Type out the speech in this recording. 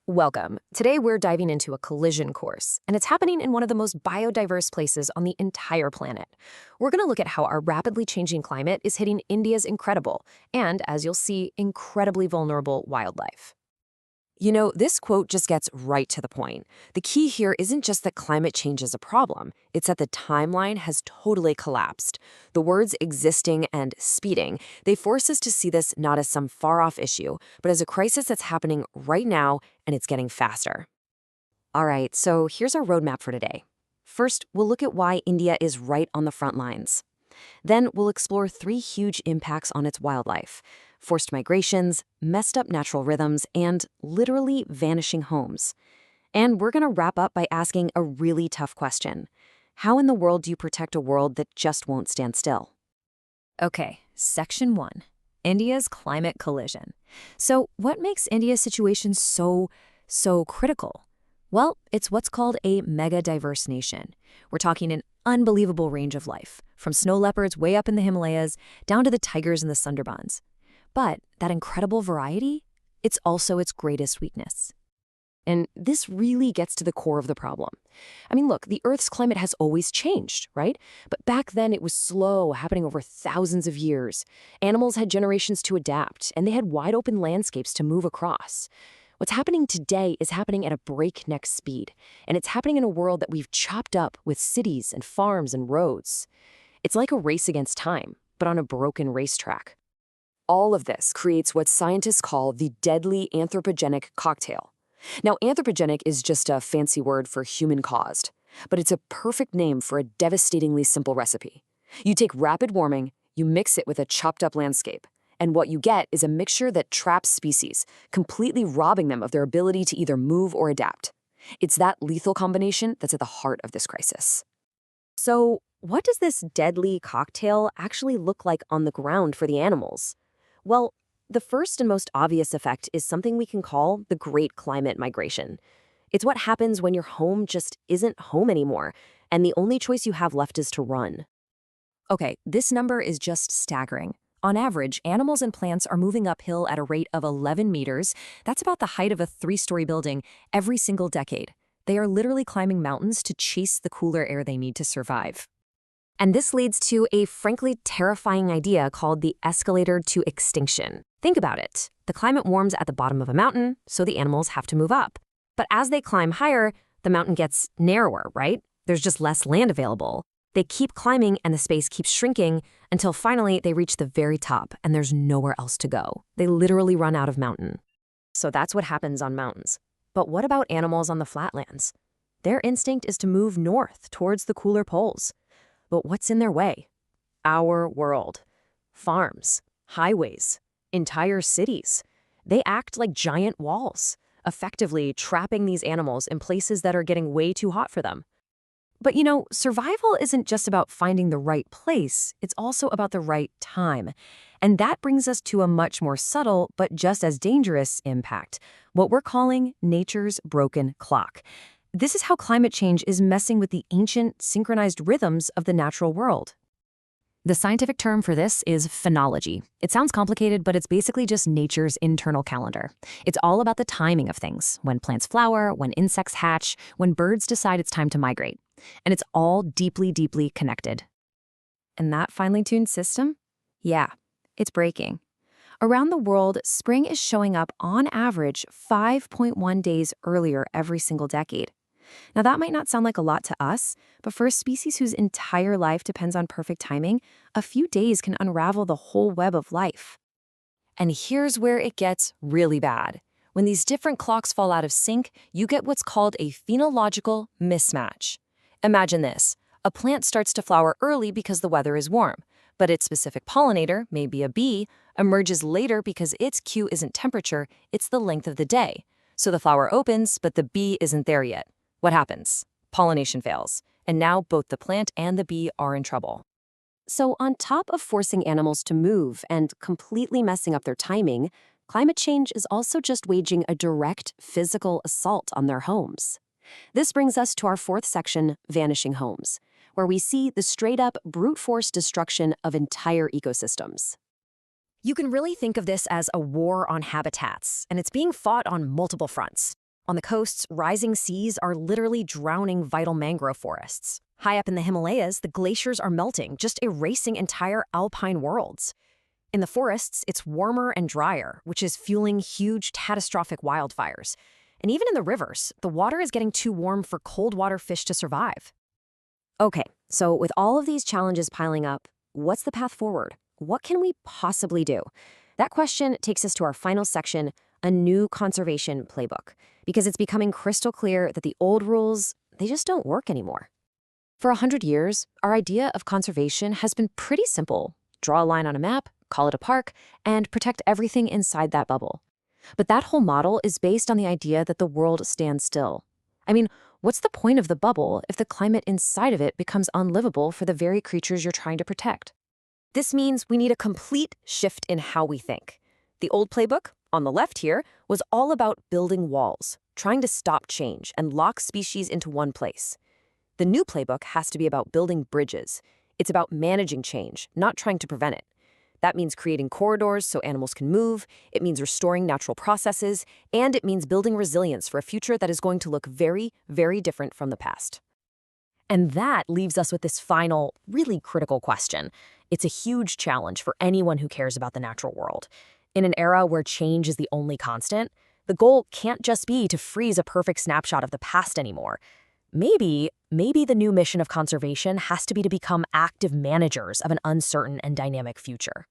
Welcome. Today we're diving into a collision course, and it's happening in one of the most biodiverse places on the entire planet. We're going to look at how our rapidly changing climate is hitting India's incredible, and as you'll see, incredibly vulnerable wildlife. This quote just gets right to the point. The key here isn't just that climate change is a problem, it's that the timeline has totally collapsed. The words existing and speeding, they force us to see this not as some far-off issue, but as a crisis that's happening right now, and it's getting faster. All right, so here's our roadmap for today. First, we'll look at why India is right on the front lines. Then we'll explore three huge impacts on its wildlife: forced migrations, messed up natural rhythms, and literally vanishing homes. And we're going to wrap up by asking a really tough question. How in the world do you protect a world that just won't stand still? Okay, Section 1. India's climate collision. So what makes India's situation so critical? Well, it's what's called a mega-diverse nation. We're talking an unbelievable range of life, from snow leopards way up in the Himalayas down to the tigers in the Sundarbans. But that incredible variety, it's also its greatest weakness. And this really gets to the core of the problem. I mean, look, the Earth's climate has always changed, right? But back then it was slow, happening over thousands of years. Animals had generations to adapt, and they had wide open landscapes to move across. What's happening today is happening at a breakneck speed, and it's happening in a world that we've chopped up with cities and farms and roads. It's like a race against time, but on a broken racetrack. All of this creates what scientists call the deadly anthropogenic cocktail. Now, anthropogenic is just a fancy word for human-caused, but it's a perfect name for a devastatingly simple recipe. You take rapid warming, you mix it with a chopped-up landscape, and what you get is a mixture that traps species, completely robbing them of their ability to either move or adapt. It's that lethal combination that's at the heart of this crisis. So, what does this deadly cocktail actually look like on the ground for the animals? Well, the first and most obvious effect is something we can call the Great Climate Migration. It's what happens when your home just isn't home anymore, and the only choice you have left is to run. Okay, this number is just staggering. On average, animals and plants are moving uphill at a rate of 11 meters. That's about the height of a 3-story building every single decade. They are literally climbing mountains to chase the cooler air they need to survive. And this leads to a frankly terrifying idea called the escalator to extinction. Think about it. The climate warms at the bottom of a mountain, so the animals have to move up. But as they climb higher, the mountain gets narrower, right? There's just less land available. They keep climbing and the space keeps shrinking until finally they reach the very top and there's nowhere else to go. They literally run out of mountain. So that's what happens on mountains. But what about animals on the flatlands? Their instinct is to move north towards the cooler poles. But what's in their way? Our world. Farms, highways, entire cities. They act like giant walls, effectively trapping these animals in places that are getting way too hot for them. But survival isn't just about finding the right place, it's also about the right time. And that brings us to a much more subtle, but just as dangerous impact, what we're calling nature's broken clock. This is how climate change is messing with the ancient, synchronized rhythms of the natural world. The scientific term for this is phenology. It sounds complicated, but it's basically just nature's internal calendar. It's all about the timing of things, when plants flower, when insects hatch, when birds decide it's time to migrate. And it's all deeply, deeply connected. And that finely tuned system? Yeah, it's breaking. Around the world, spring is showing up on average 5.1 days earlier every single decade. Now, that might not sound like a lot to us, but for a species whose entire life depends on perfect timing, a few days can unravel the whole web of life. And here's where it gets really bad. When these different clocks fall out of sync, you get what's called a phenological mismatch. Imagine this. A plant starts to flower early because the weather is warm, but its specific pollinator, maybe a bee, emerges later because its cue isn't temperature, it's the length of the day. So the flower opens, but the bee isn't there yet. What happens? Pollination fails, and now both the plant and the bee are in trouble. So on top of forcing animals to move and completely messing up their timing, climate change is also just waging a direct physical assault on their homes. This brings us to our fourth section, vanishing homes, where we see the straight-up brute force destruction of entire ecosystems. You can really think of this as a war on habitats, and it's being fought on multiple fronts. On the coasts, rising seas are literally drowning vital mangrove forests. High up in the Himalayas, the glaciers are melting, just erasing entire alpine worlds. In the forests, it's warmer and drier, which is fueling huge, catastrophic wildfires. And even in the rivers, the water is getting too warm for cold water fish to survive. Okay, so with all of these challenges piling up, what's the path forward? What can we possibly do? That question takes us to our final section, a new conservation playbook, because it's becoming crystal clear that the old rules, they just don't work anymore. For 100 years, our idea of conservation has been pretty simple. Draw a line on a map, call it a park, and protect everything inside that bubble. But that whole model is based on the idea that the world stands still. I mean, what's the point of the bubble if the climate inside of it becomes unlivable for the very creatures you're trying to protect? This means we need a complete shift in how we think. The old playbook, on the left here, was all about building walls, trying to stop change and lock species into one place. The new playbook has to be about building bridges. It's about managing change, not trying to prevent it. That means creating corridors so animals can move, it means restoring natural processes, and it means building resilience for a future that is going to look very, very different from the past. And that leaves us with this final, really critical question. It's a huge challenge for anyone who cares about the natural world. In an era where change is the only constant, the goal can't just be to freeze a perfect snapshot of the past anymore. Maybe the new mission of conservation has to be to become active managers of an uncertain and dynamic future.